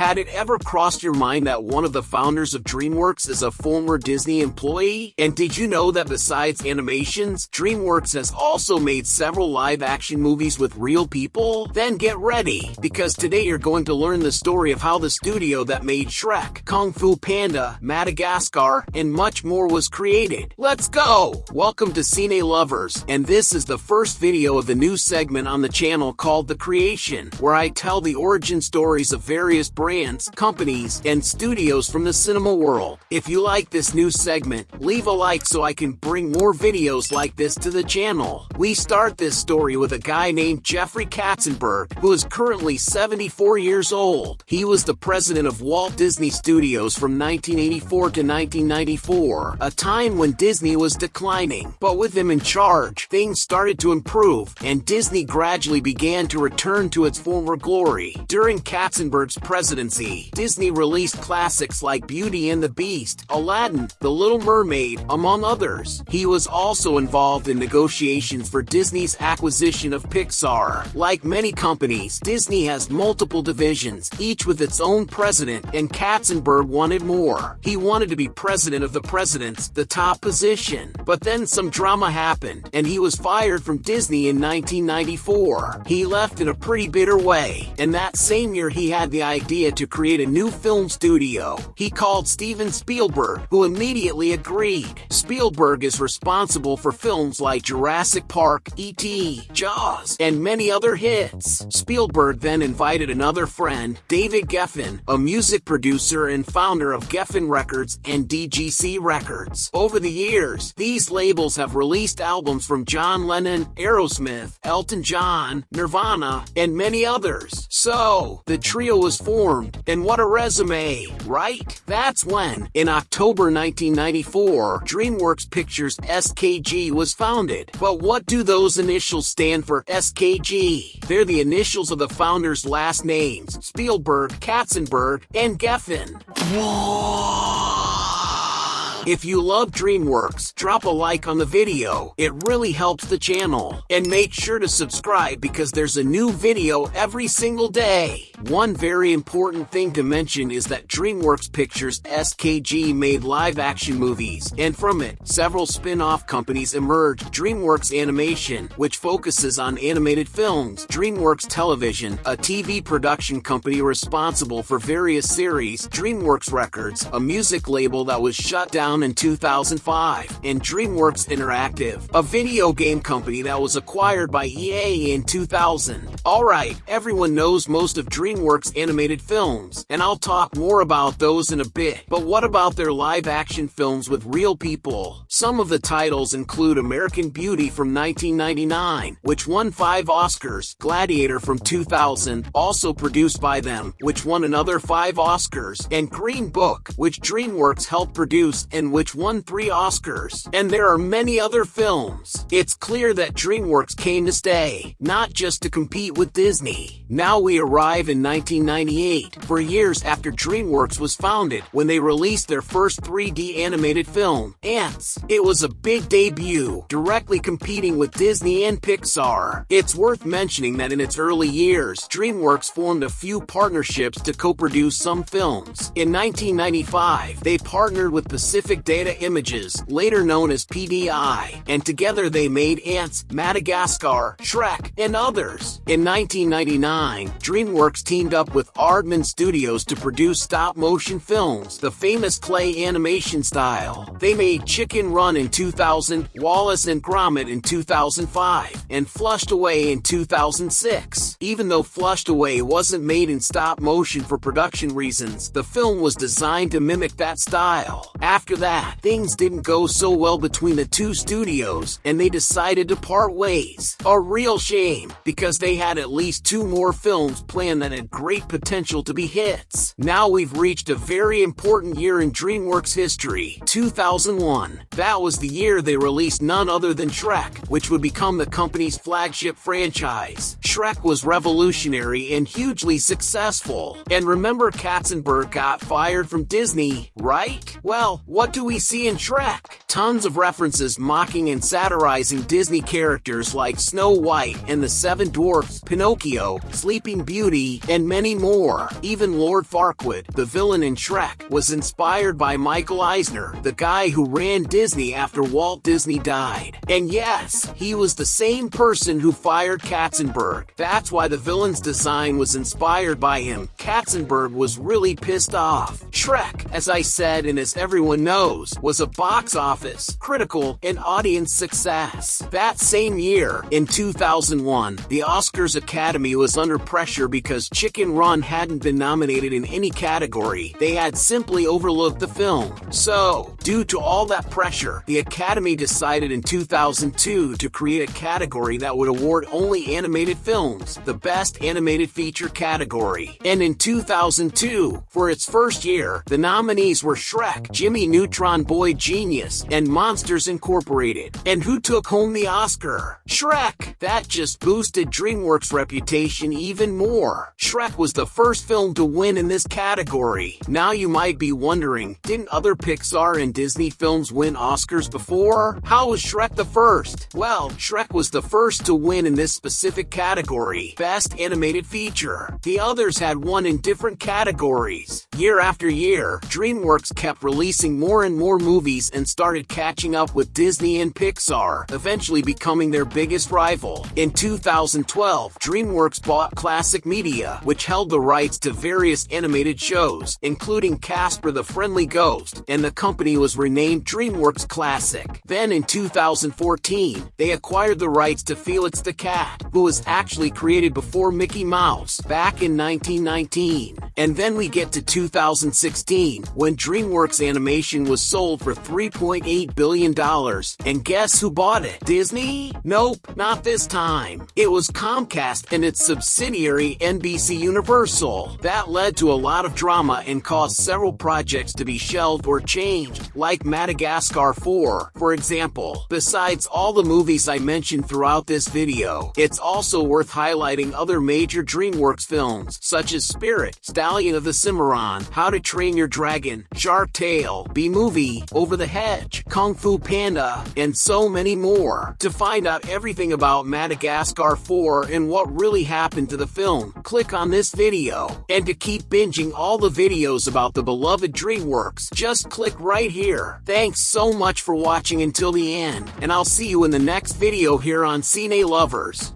Had it ever crossed your mind that one of the founders of DreamWorks is a former Disney employee? And did you know that besides animations, DreamWorks has also made several live-action movies with real people? Then get ready, because today you're going to learn the story of how the studio that made Shrek, Kung Fu Panda, Madagascar, and much more was created. Let's go! Welcome to Cine Lovers, and this is the first video of the new segment on the channel called The Creation, where I tell the origin stories of various brands, companies, and studios from the cinema world. If you like this new segment, leave a like so I can bring more videos like this to the channel. We start this story with a guy named Jeffrey Katzenberg, who is currently 74 years old. He was the president of Walt Disney Studios from 1984 to 1994, a time when Disney was declining. But with him in charge, things started to improve, and Disney gradually began to return to its former glory. During Katzenberg's presidency, Disney released classics like Beauty and the Beast, Aladdin, The Little Mermaid, among others. He was also involved in negotiations for Disney's acquisition of Pixar. Like many companies, Disney has multiple divisions, each with its own president, and Katzenberg wanted more. He wanted to be president of the presidents, the top position. But then some drama happened, and he was fired from Disney in 1994. He left in a pretty bitter way, and that same year he had the idea to create a new film studio. He called Steven Spielberg, who immediately agreed. Spielberg is responsible for films like Jurassic Park, E.T., Jaws, and many other hits. Spielberg then invited another friend, David Geffen, a music producer and founder of Geffen Records and DGC Records. Over the years, these labels have released albums from John Lennon, Aerosmith, Elton John, Nirvana, and many others. So, the trio was formed, and what a resume, right? That's when, in October 1994, DreamWorks Pictures SKG was founded. But what do those initials stand for? SKG. They're the initials of the founders' last names: Spielberg, Katzenberg, and Geffen. If you love DreamWorks, drop a like on the video. It really helps the channel. And make sure to subscribe because there's a new video every single day. One very important thing to mention is that DreamWorks Pictures SKG made live-action movies, and from it, several spin-off companies emerged. DreamWorks Animation, which focuses on animated films. DreamWorks Television, a TV production company responsible for various series. DreamWorks Records, a music label that was shut down in 2005, and DreamWorks Interactive, a video game company that was acquired by EA in 2000. Alright, everyone knows most of DreamWorks animated films, and I'll talk more about those in a bit. But what about their live-action films with real people? Some of the titles include American Beauty from 1999, which won 5 Oscars, Gladiator from 2000, also produced by them, which won another 5 Oscars, and Green Book, which DreamWorks helped produce and which won 3 Oscars. And there are many other films. It's clear that DreamWorks came to stay, not just to compete with Disney. Now we arrive in 1998, 4 years after DreamWorks was founded, when they released their first 3D animated film, Ants. It was a big debut, directly competing with Disney and Pixar. It's worth mentioning that in its early years, DreamWorks formed a few partnerships to co-produce some films. In 1995, they partnered with Pacific Data Images, later known as PDI, and together they made Ants, Madagascar, Shrek, and others. In 1999, DreamWorks teamed up with Aardman Studios to produce stop-motion films, the famous clay animation style. They made Chicken Run in 2000, Wallace and Gromit in 2005, and Flushed Away in 2006. Even though Flushed Away wasn't made in stop-motion for production reasons, the film was designed to mimic that style. After that, things didn't go so well between the two studios, and they decided to part ways. A real shame, because they had at least 2 more films planned that had great potential to be hits. Now we've reached a very important year in DreamWorks history, 2001. that was the year they released none other than Shrek, which would become the company's flagship franchise. Shrek was revolutionary and hugely successful. And remember, Katzenberg got fired from Disney, right? Well, what do we see in Shrek? Tons of references mocking and satirizing Disney characters like Snow White and the Seven Dwarfs, Pinocchio, Sleeping Beauty, and many more. Even Lord Farquaad, the villain in Shrek, was inspired by Michael Eisner, the guy who ran Disney after Walt Disney died. And yes, he was the same person who fired Katzenberg. That's why the villain's design was inspired by him. Katzenberg was really pissed off. Shrek, as I said and as everyone knows, was a box office, critical, and audience success. That same year, in 2001, the Oscars Academy was under pressure because Chicken Run hadn't been nominated in any category. They had simply overlooked the film. So, due to all that pressure, the Academy decided in 2002 to create a category that would award only animated films, the Best Animated Feature category. And in 2002, for its first year, the nominees were Shrek, Jimmy Neutron Boy Genius, and Monsters Incorporated. And who took home the Oscar? Shrek! That just boosted DreamWorks' reputation even more. Shrek was the first film to win in this category. Now you might be wondering, didn't other Pixar and Disney films win Oscars before? How was Shrek the first? Well, Shrek was the first to win in this specific category, Best Animated Feature. The others had won in different categories. Year after year, DreamWorks kept releasing more and more movies and started catching up with Disney and Pixar, eventually becoming their biggest rival. In 2012, DreamWorks bought Classic Media, which held the rights to various animated shows, including Casper the Friendly Ghost, and the company was renamed DreamWorks Classic. Then in 2014, they acquired the rights to Felix the Cat, who was actually created before Mickey Mouse, back in 1919. And then we get to 2016, when DreamWorks Animation was sold for $3.8 billion. And guess who bought it? Disney? Nope, not this time. It was Comcast and its subsidiary NBC Universal. That led to a lot of drama and caused several projects to be shelved or changed, like Madagascar 4, for example. Besides all the movies I mentioned throughout this video, it's also worth highlighting other major DreamWorks films, such as Spirit, Stallion of the Cimarron, How to Train Your Dragon, Shark Tale, B-Movie, Over the Hedge, Kung Fu Panda, and so many more. To find out everything about Madagascar 4 and what really happened to the film, click on this video. And to keep binging all the videos about the beloved DreamWorks, just click right here. Thanks so much for watching until the end, and I'll see you in the next video here on Cine Lovers.